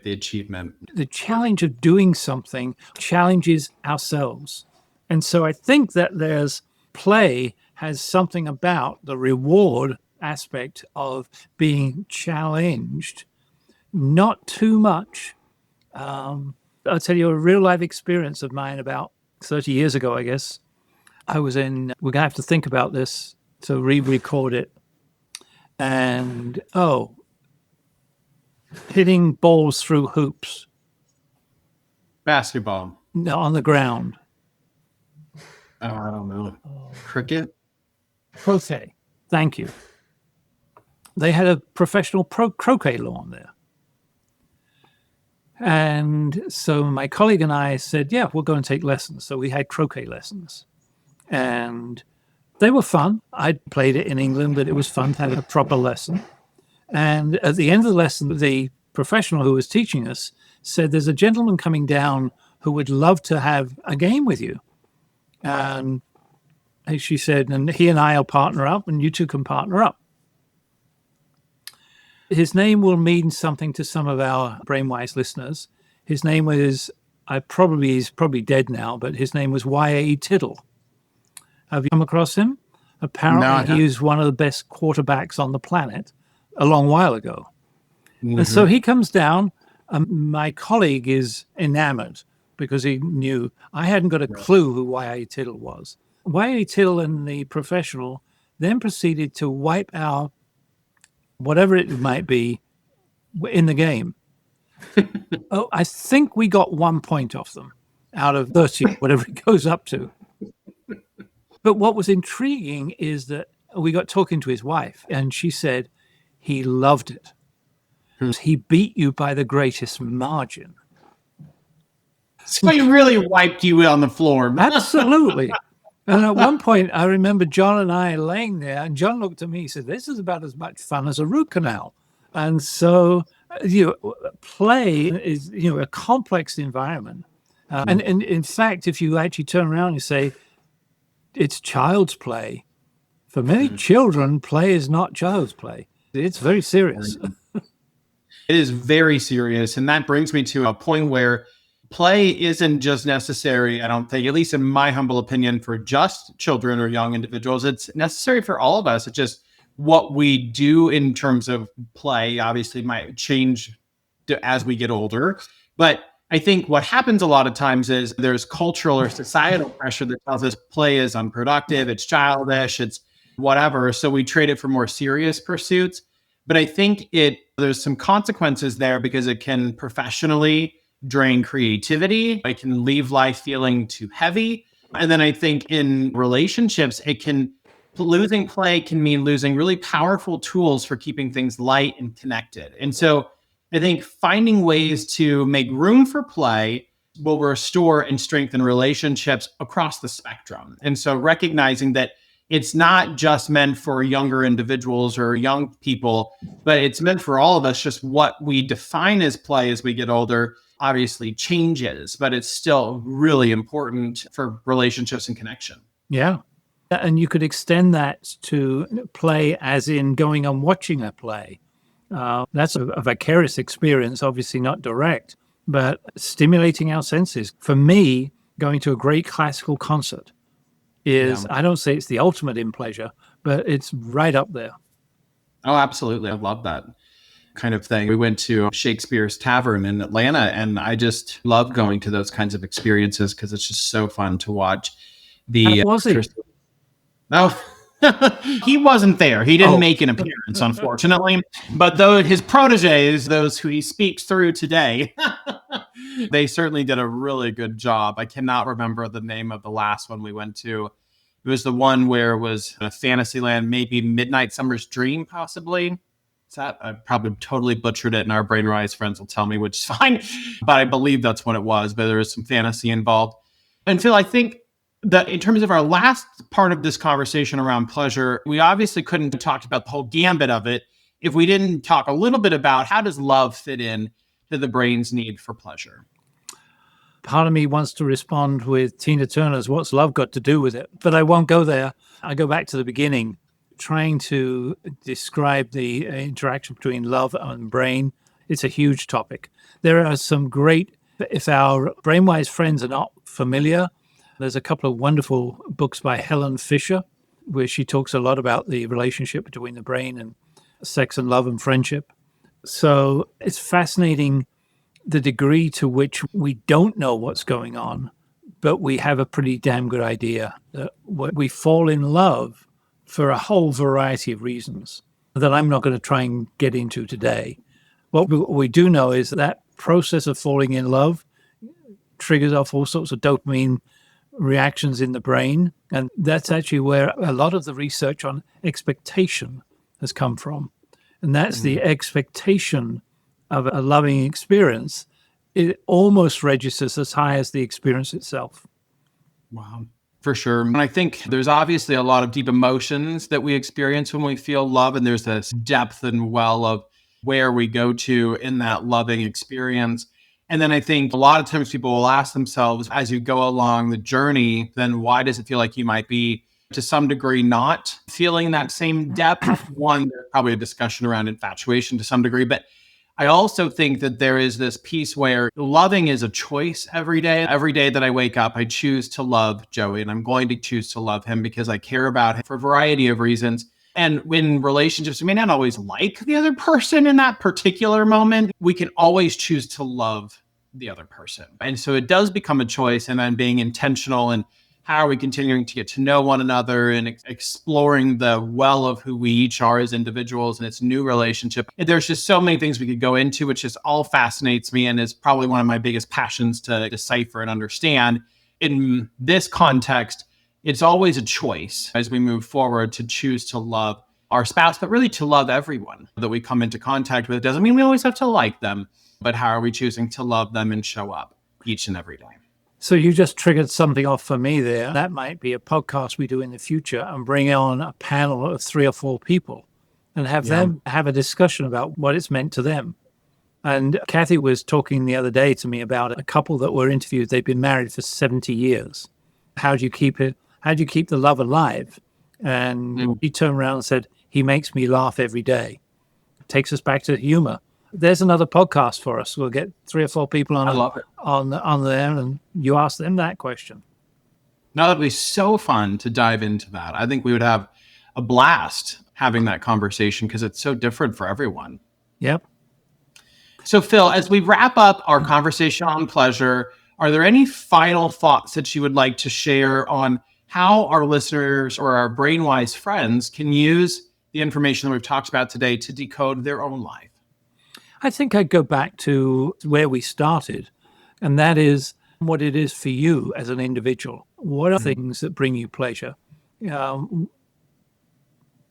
The achievement. The challenge of doing something challenges ourselves. And so I think that there's play has something about the reward aspect of being challenged, not too much. I'll tell you a real life experience of mine about 30 years ago, I guess. We're going to have to think about this to re-record it. And, hitting balls through hoops. Basketball. On the ground. Oh, I don't know. Cricket? Croquet. Thank you. They had a professional croquet lawn there. And so my colleague and I said, yeah, we'll go and take lessons. So we had croquet lessons. And they were fun. I'd played it in England, but it was fun to have a proper lesson. And at the end of the lesson, the professional who was teaching us said, there's a gentleman coming down who would love to have a game with you. And she said, and he and I will partner up, and you two can partner up. His name will mean something to some of our BrainWise listeners. His name was, he's probably dead now, but his name was Y.A. Tittle. Have you come across him? Apparently, he was one of the best quarterbacks on the planet a long while ago. Mm-hmm. And so he comes down. My colleague is enamored because he knew. I hadn't got a clue who Y.A. Tittle was. Y.A. Tittle and the professional then proceeded to wipe out whatever it might be in the game. I think we got 1 point off them out of 30, whatever it goes up to. But what was intriguing is that we got talking to his wife, and she said he loved it. He beat you by the greatest margin. So he really wiped you on the floor. Absolutely. And at one point, I remember John and I laying there, and John looked at me and said, this is about as much fun as a root canal. And so, play is, a complex environment. And in fact, if you actually turn around and say, it's child's play, for many children, play is not child's play. It's very serious. It is very serious. And that brings me to a point where play isn't just necessary, I don't think, at least in my humble opinion, for just children or young individuals. It's necessary for all of us. It's just what we do in terms of play obviously might change as we get older. But I think what happens a lot of times is there's cultural or societal pressure that tells us play is unproductive, it's childish, it's whatever. So we trade it for more serious pursuits. But I think there's some consequences there because it can professionally drain creativity. It can leave life feeling too heavy. And then I think in relationships, losing play can mean losing really powerful tools for keeping things light and connected. And so I think finding ways to make room for play will restore and strengthen relationships across the spectrum. And so recognizing that it's not just meant for younger individuals or young people, but it's meant for all of us. Just what we define as play as we get older obviously changes, but it's still really important for relationships and connection. Yeah. And you could extend that to play as in going and watching a play. That's a vicarious experience, obviously not direct, but stimulating our senses. For me, going to a great classical concert is, I don't say it's the ultimate in pleasure, but it's right up there. Oh, absolutely. I love that kind of thing. We went to Shakespeare's Tavern in Atlanta, and I just love going to those kinds of experiences because it's just so fun to watch. How was he? No, he wasn't there. He didn't make an appearance, unfortunately. But his proteges, those who he speaks through today, they certainly did a really good job. I cannot remember the name of the last one we went to. It was the one where it was a Fantasyland, maybe Midnight Summer's Dream, possibly. I probably totally butchered it, and our BrainWise friends will tell me, which is fine. But I believe that's what it was. But there was some fantasy involved. And Phil, I think that in terms of our last part of this conversation around pleasure, we obviously couldn't have talked about the whole gambit of it if we didn't talk a little bit about how does love fit in to the brain's need for pleasure. Part of me wants to respond with Tina Turner's "What's Love Got to Do with It?" But I won't go there. I go back to the beginning, trying to describe the interaction between love and brain. It's a huge topic. There are some great, if our BrainWise friends are not familiar, there's a couple of wonderful books by Helen Fisher, where she talks a lot about the relationship between the brain and sex and love and friendship. So it's fascinating the degree to which we don't know what's going on, but we have a pretty damn good idea that we fall in love for a whole variety of reasons that I'm not going to try and get into today. What we do know is that process of falling in love triggers off all sorts of dopamine reactions in the brain. And that's actually where a lot of the research on expectation has come from. And that's the expectation of a loving experience. It almost registers as high as the experience itself. Wow. For sure. And I think there's obviously a lot of deep emotions that we experience when we feel love. And there's this depth and well of where we go to in that loving experience. And then I think a lot of times people will ask themselves as you go along the journey, then why does it feel like you might be to some degree not feeling that same depth? One, there's probably a discussion around infatuation to some degree, but I also think that there is this piece where loving is a choice every day. Every day that I wake up, I choose to love Joey, and I'm going to choose to love him because I care about him for a variety of reasons. And in relationships, we may not always like the other person in that particular moment. We can always choose to love the other person. And so it does become a choice, and then being intentional and how are we continuing to get to know one another and exploring the well of who we each are as individuals and its new relationship. And there's just so many things we could go into, which just all fascinates me and is probably one of my biggest passions to decipher and understand. In this context, it's always a choice as we move forward to choose to love our spouse, but really to love everyone that we come into contact with. It doesn't mean we always have to like them, but how are we choosing to love them and show up each and every day? So you just triggered something off for me there. That might be a podcast we do in the future and bring on a panel of 3 or 4 people and have them have a discussion about what it's meant to them. And Kathy was talking the other day to me about a couple that were interviewed. They've been married for 70 years. How do you keep it? How do you keep the love alive? And he turned around and said, he makes me laugh every day. Takes us back to humor. there's another podcast for us. We'll get 3 or 4 people I love it. on there, and you ask them that question. No, that'd be so fun to dive into that. I think we would have a blast having that conversation because it's so different for everyone. Yep. So, Phil, as we wrap up our conversation on pleasure, are there any final thoughts that you would like to share on how our listeners or our BrainWise friends can use the information that we've talked about today to decode their own life? I think I'd go back to where we started, and that is what it is for you as an individual. What are things that bring you pleasure?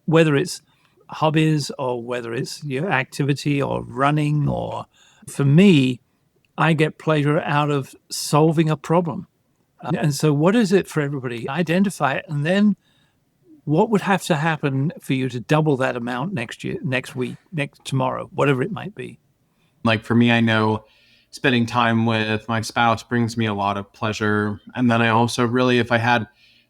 Whether it's hobbies or whether it's your activity or running, or for me, I get pleasure out of solving a problem. And so what is it for everybody? Identify it, and then what would have to happen for you to double that amount next year, next week, tomorrow, whatever it might be? Like for me, I know spending time with my spouse brings me a lot of pleasure. And then I also really, if I had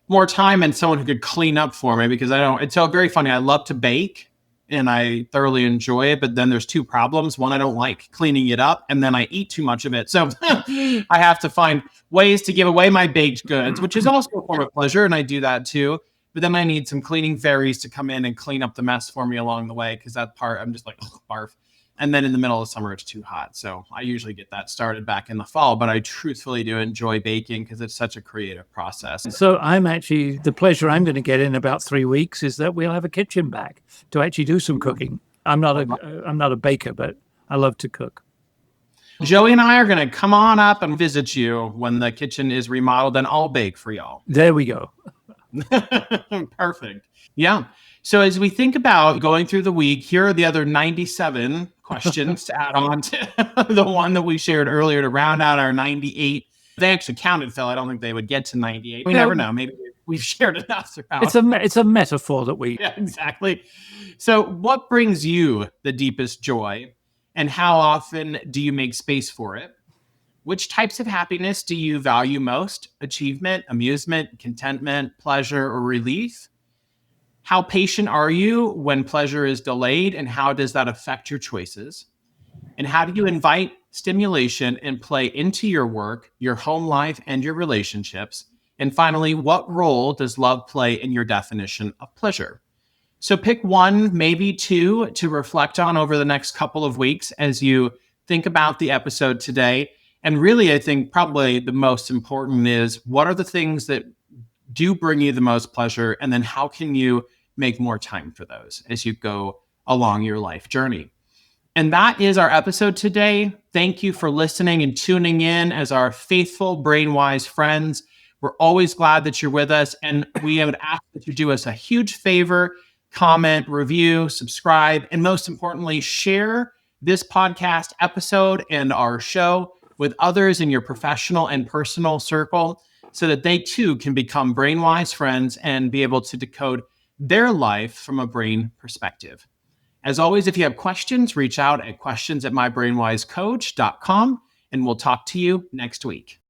more time and someone who could clean up for me, because it's so very funny. I love to bake and I thoroughly enjoy it, but then there's 2 problems. One, I don't like cleaning it up, and then I eat too much of it. So I have to find ways to give away my baked goods, which is also a form of pleasure, and I do that too. But then I need some cleaning fairies to come in and clean up the mess for me along the way, because that part, I'm just like, oh, barf. And then in the middle of summer, it's too hot. So I usually get that started back in the fall, but I truthfully do enjoy baking because it's such a creative process. So the pleasure I'm going to get in about 3 weeks is that we'll have a kitchen back to actually do some cooking. I'm not a baker, but I love to cook. Joey and I are going to come on up and visit you when the kitchen is remodeled, and I'll bake for y'all. There we go. Perfect. Yeah. So as we think about going through the week, here are the other 97 questions to add on to the one that we shared earlier to round out our 98. They actually counted, Phil. I don't think they would get to 98. We never know. Maybe we've shared enough throughout. It's a metaphor that we... Yeah, exactly. So what brings you the deepest joy, and how often do you make space for it? Which types of happiness do you value most? Achievement, amusement, contentment, pleasure, or relief? How patient are you when pleasure is delayed, and how does that affect your choices? And how do you invite stimulation and play into your work, your home life, and your relationships? And finally, what role does love play in your definition of pleasure? So pick 1, maybe 2 to reflect on over the next couple of weeks as you think about the episode today. And really, I think probably the most important is, what are the things that do bring you the most pleasure? And then how can you make more time for those as you go along your life journey? And that is our episode today. Thank you for listening and tuning in as our faithful BrainWise friends. We're always glad that you're with us. And we would ask that you do us a huge favor: comment, review, subscribe, and most importantly, share this podcast episode and our show with others in your professional and personal circle, so that they too can become BrainWise friends and be able to decode their life from a brain perspective. As always, if you have questions, reach out at questions@mybrainwisecoach.com, and we'll talk to you next week.